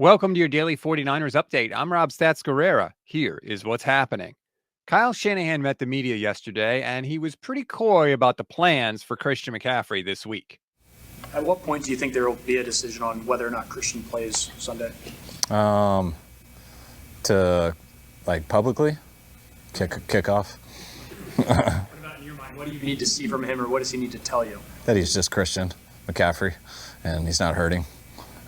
Welcome to your daily 49ers update. I'm Rob Stats Guerrera. Here is what's happening. Kyle Shanahan met the media yesterday, and he was pretty coy about the plans for Christian McCaffrey this week. At what point do you think there will be a decision on whether or not Christian plays Sunday? To publicly kick off. What about in your mind? What do you need to see from him, or what does he need to tell you? That he's just Christian McCaffrey, and he's not hurting.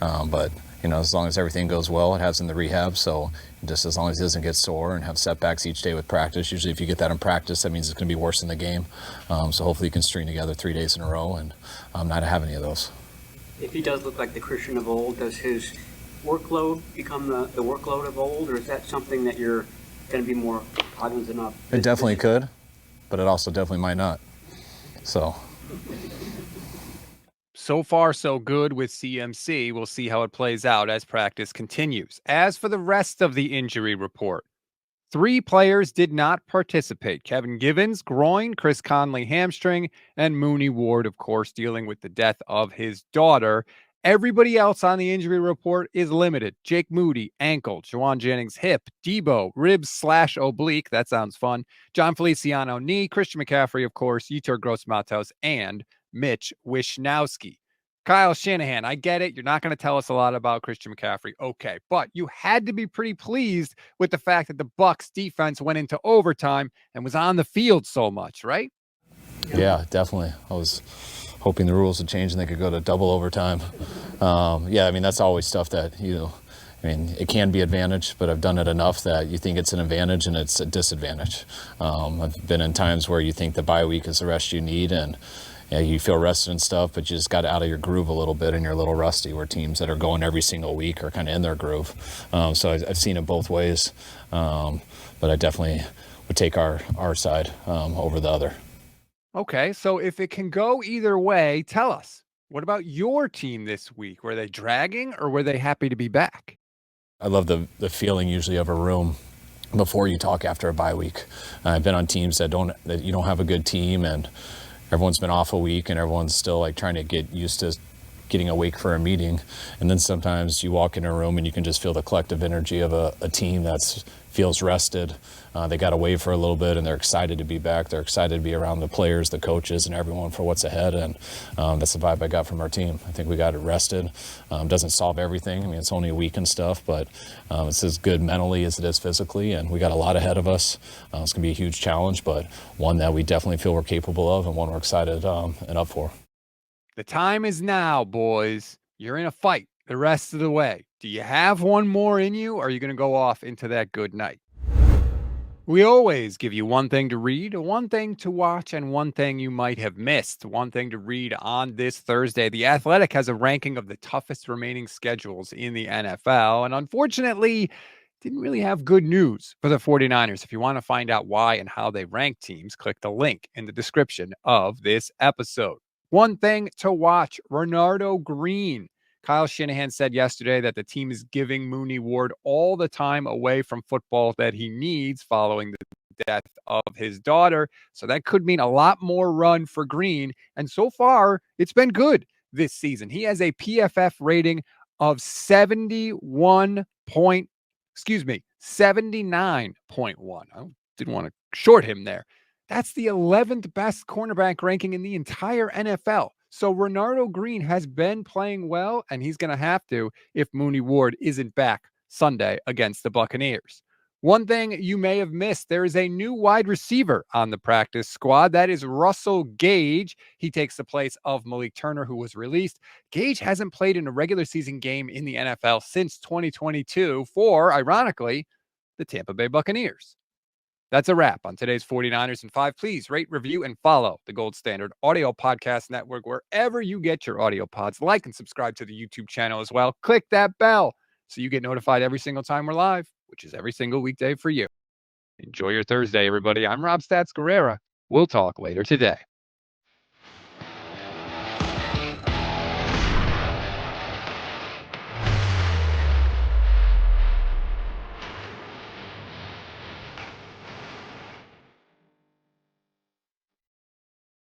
But as long as everything goes well, it has in the rehab. So just as long as he doesn't get sore and have setbacks each day with practice. Usually, if you get that in practice, that means it's going to be worse in the game. So hopefully, he can string together 3 days in a row and not have any of those. If he does look like the Christian of old, does his workload become the workload of old, or is that something that you're going to be more cognizant of? It definitely could, but it also definitely might not. So far, so good with CMC. We'll see how it plays out as practice continues. As for the rest of the injury report, 3 players did not participate. Kevin Givens, groin, Chris Conley, hamstring, and Mooney Ward, of course, dealing with the death of his daughter. Everybody else on the injury report is limited. Jake Moody, ankle. Juwan Jennings, hip. Deebo, ribs/oblique. That sounds fun. John Feliciano, knee. Christian McCaffrey, of course. Yetur Gross-Matos, and Mitch Wishnowsky. Kyle Shanahan, I get it. You're not going to tell us a lot about Christian McCaffrey. Okay, but you had to be pretty pleased with the fact that the Bucs defense went into overtime and was on the field so much, right? Yeah, definitely. I was hoping the rules would change and they could go to double overtime. That's always stuff that, it can be advantage, but I've done it enough that you think it's an advantage and it's a disadvantage. I've been in times where you think the bye week is the rest you need, and you feel rested and stuff, but you just got out of your groove a little bit and you're a little rusty, where teams that are going every single week are kind of in their groove. So I've seen it both ways, but I definitely would take our side over the other. Okay, so if it can go either way, tell us. What about your team this week? Were they dragging or were they happy to be back? I love the feeling usually of a room before you talk after a bye week. I've been on teams that you don't have a good team, and everyone's been off a week and everyone's still trying to get used to getting awake for a meeting. And then sometimes you walk in a room and you can just feel the collective energy of a team that feels rested. They got away for a little bit and they're excited to be back. They're excited to be around the players, the coaches, and everyone for what's ahead. And that's the vibe I got from our team. I think we got it rested. Doesn't solve everything. It's only a week and stuff, but it's as good mentally as it is physically. And we got a lot ahead of us. It's going to be a huge challenge, but one that we definitely feel we're capable of and one we're excited and up for. The time is now, boys. You're in a fight the rest of the way. Do you have one more in you, or are you going to go off into that good night? We always give you one thing to read, one thing to watch, and one thing you might have missed. One thing to read on this Thursday. The Athletic has a ranking of the toughest remaining schedules in the NFL, and unfortunately, didn't really have good news for the 49ers. If you want to find out why and how they rank teams, click the link in the description of this episode. One thing to watch, Renardo Green. Kyle Shanahan said yesterday that the team is giving Mooney Ward all the time away from football that he needs following the death of his daughter. So that could mean a lot more run for Green. And so far, it's been good this season. He has a PFF rating of 79.1. I didn't want to short him there. That's the 11th best cornerback ranking in the entire NFL. So Renardo Green has been playing well, and he's going to have to if Mooney Ward isn't back Sunday against the Buccaneers. One thing you may have missed, there is a new wide receiver on the practice squad. That is Russell Gage. He takes the place of Malik Turner, who was released. Gage hasn't played in a regular season game in the NFL since 2022 for, ironically, the Tampa Bay Buccaneers. That's a wrap on today's 49ers in 5. Please rate, review, and follow the Gold Standard Audio Podcast Network wherever you get your audio pods. Like and subscribe to the YouTube channel as well. Click that bell so you get notified every single time we're live, which is every single weekday for you. Enjoy your Thursday, everybody. I'm Rob Stats Guerrera. We'll talk later today.